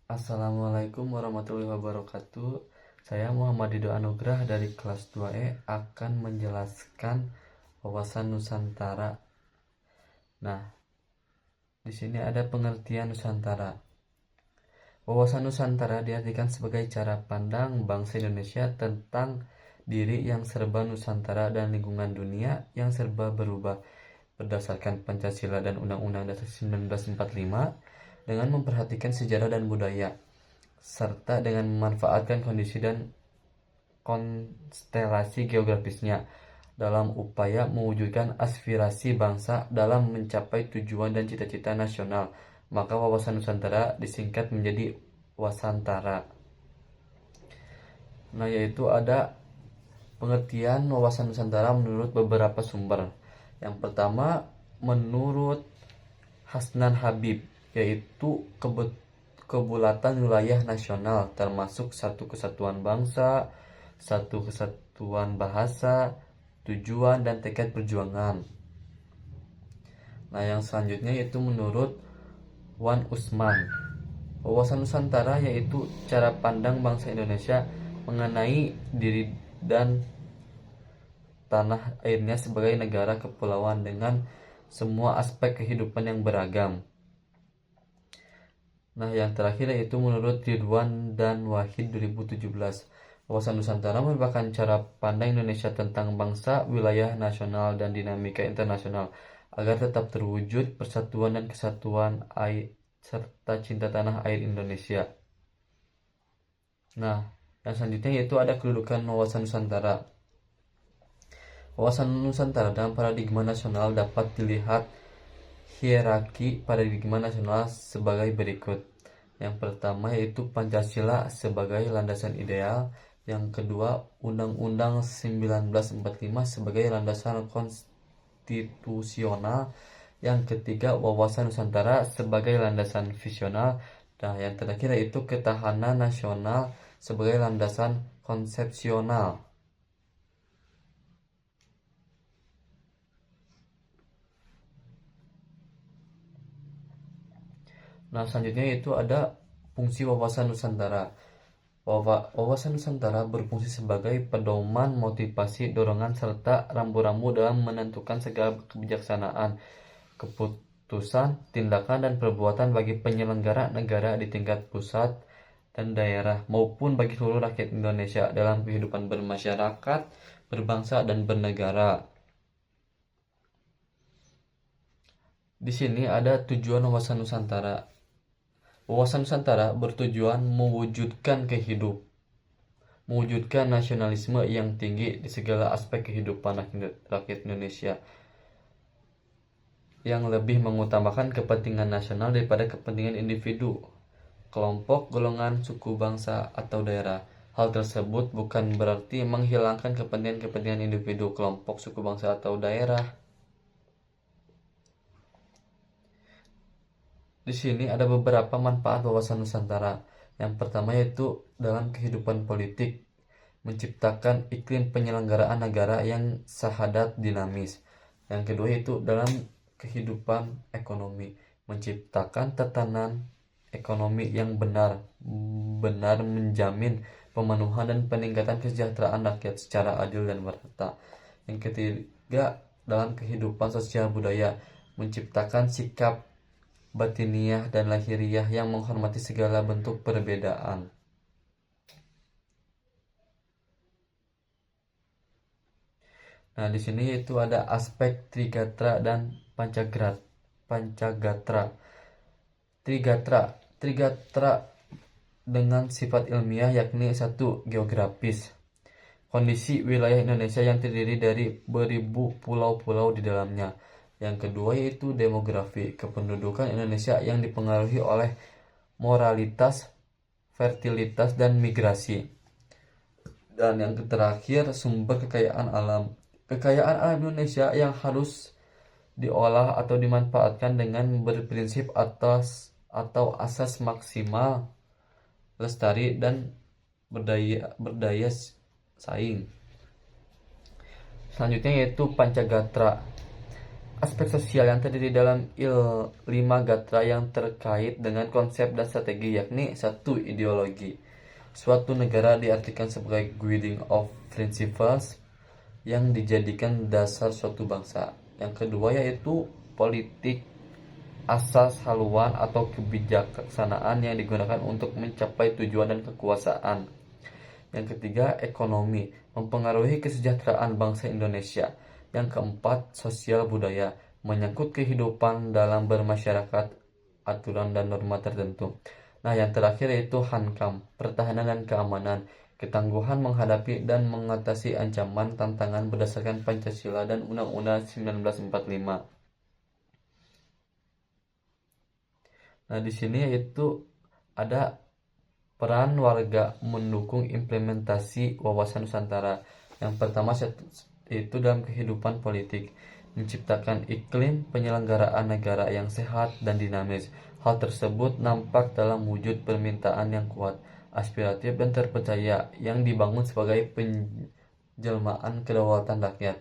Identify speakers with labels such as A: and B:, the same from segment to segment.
A: Assalamualaikum warahmatullahi wabarakatuh. Saya Muhammad Dido Anugrah dari kelas 2E akan menjelaskan wawasan Nusantara. Nah, di sini ada pengertian Nusantara. Wawasan Nusantara diartikan sebagai cara pandang bangsa Indonesia tentang diri yang serba Nusantara dan lingkungan dunia yang serba berubah berdasarkan Pancasila dan Undang-Undang Dasar 1945 dengan memperhatikan sejarah dan budaya serta dengan memanfaatkan kondisi dan konstelasi geografisnya dalam upaya mewujudkan aspirasi bangsa dalam mencapai tujuan dan cita-cita nasional. Maka wawasan Nusantara disingkat menjadi Wasantara. Nah, yaitu ada pengertian wawasan Nusantara menurut beberapa sumber. Yang pertama, menurut Hasnan Habib, yaitu kebulatan wilayah nasional termasuk satu kesatuan bangsa, satu kesatuan bahasa, tujuan dan tekad perjuangan. Nah, yang selanjutnya yaitu menurut Wan Usman, wawasan Nusantara yaitu cara pandang bangsa Indonesia mengenai diri dan tanah airnya sebagai negara kepulauan dengan semua aspek kehidupan yang beragam. Nah, yang terakhir yaitu menurut Ridwan dan Wahid 2017, wawasan Nusantara merupakan cara pandang Indonesia tentang bangsa, wilayah nasional, dan dinamika internasional agar tetap terwujud persatuan dan kesatuan air serta cinta tanah air Indonesia. Nah, yang selanjutnya yaitu ada kedudukan wawasan Nusantara. Wawasan Nusantara dalam paradigma nasional dapat dilihat hierarki paradigma nasional sebagai berikut. Yang pertama yaitu Pancasila sebagai landasan ideal. Yang kedua, Undang-Undang 1945 sebagai landasan konstitusional. Yang ketiga, wawasan Nusantara sebagai landasan visional. Nah, yang terakhir yaitu ketahanan nasional sebagai landasan konsepsional. Nah, selanjutnya yaitu ada fungsi wawasan Nusantara. Wawasan Nusantara berfungsi sebagai pedoman, motivasi, dorongan, serta rambu-rambu dalam menentukan segala kebijaksanaan, keputusan, tindakan, dan perbuatan bagi penyelenggara negara di tingkat pusat dan daerah maupun bagi seluruh rakyat Indonesia dalam kehidupan bermasyarakat, berbangsa, dan bernegara. Di sini ada tujuan wawasan Nusantara. Wawasan Nusantara bertujuan mewujudkan nasionalisme yang tinggi di segala aspek kehidupan rakyat Indonesia, yang lebih mengutamakan kepentingan nasional daripada kepentingan individu, kelompok, golongan, suku, bangsa, atau daerah. Hal tersebut bukan berarti menghilangkan kepentingan individu, kelompok, suku, bangsa, atau daerah. Di sini ada beberapa manfaat wawasan Nusantara. Yang pertama yaitu dalam kehidupan politik, menciptakan iklim penyelenggaraan negara yang sahadat dinamis. Yang kedua yaitu dalam kehidupan ekonomi, menciptakan tatanan ekonomi yang benar menjamin pemenuhan dan peningkatan kesejahteraan rakyat secara adil dan merata. Yang ketiga, dalam kehidupan sosial budaya, menciptakan sikap batiniah dan lahiriah yang menghormati segala bentuk perbedaan. Nah, di sini yaitu ada aspek Trigatra dan Pancagatra. Trigatra dengan sifat ilmiah yakni satu, geografis. Kondisi wilayah Indonesia yang terdiri dari beribu pulau-pulau di dalamnya. Yang kedua yaitu demografi, kependudukan Indonesia yang dipengaruhi oleh moralitas, fertilitas, dan migrasi. Dan yang terakhir, sumber kekayaan alam. Kekayaan alam Indonesia yang harus diolah atau dimanfaatkan dengan berprinsip atau asas maksimal, lestari, dan berdaya saing. Selanjutnya yaitu Pancagatra. aspek sosial yang terdiri dalam 5 gatra yang terkait dengan konsep dan strategi, yakni satu, ideologi. Suatu negara diartikan sebagai guiding of principles yang dijadikan dasar suatu bangsa. Yang kedua yaitu politik, asas haluan atau kebijaksanaan yang digunakan untuk mencapai tujuan dan kekuasaan. Yang ketiga, ekonomi, mempengaruhi kesejahteraan bangsa Indonesia. Yang keempat, sosial budaya, menyangkut kehidupan dalam bermasyarakat, aturan dan norma tertentu. Nah, yang terakhir yaitu hankam, pertahanan dan keamanan, ketangguhan menghadapi dan mengatasi ancaman tantangan berdasarkan Pancasila dan Undang-Undang 1945. Nah, di sini yaitu ada peran warga mendukung implementasi wawasan Nusantara. Yang pertama yaitu dalam kehidupan politik, menciptakan iklim penyelenggaraan negara yang sehat dan dinamis. Hal tersebut nampak dalam wujud permintaan yang kuat, aspiratif dan terpercaya yang dibangun sebagai penjelmaan kedaulatan rakyat.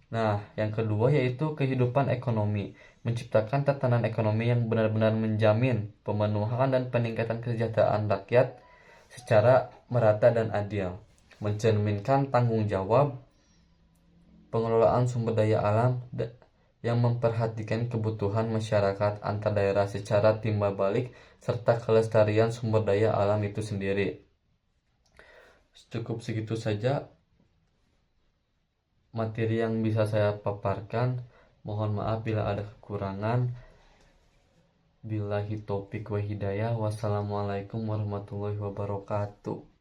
A: Nah, yang kedua yaitu kehidupan ekonomi, menciptakan tatanan ekonomi yang benar-benar menjamin pemenuhan dan peningkatan kesejahteraan rakyat secara merata dan adil, mencerminkan tanggung jawab pengelolaan sumber daya alam yang memperhatikan kebutuhan masyarakat antar daerah secara timbal balik serta kelestarian sumber daya alam itu sendiri. Cukup segitu saja materi yang bisa saya paparkan. Mohon maaf bila ada kekurangan. Billahi taufiq wa hidayah. Wassalamualaikum warahmatullahi wabarakatuh.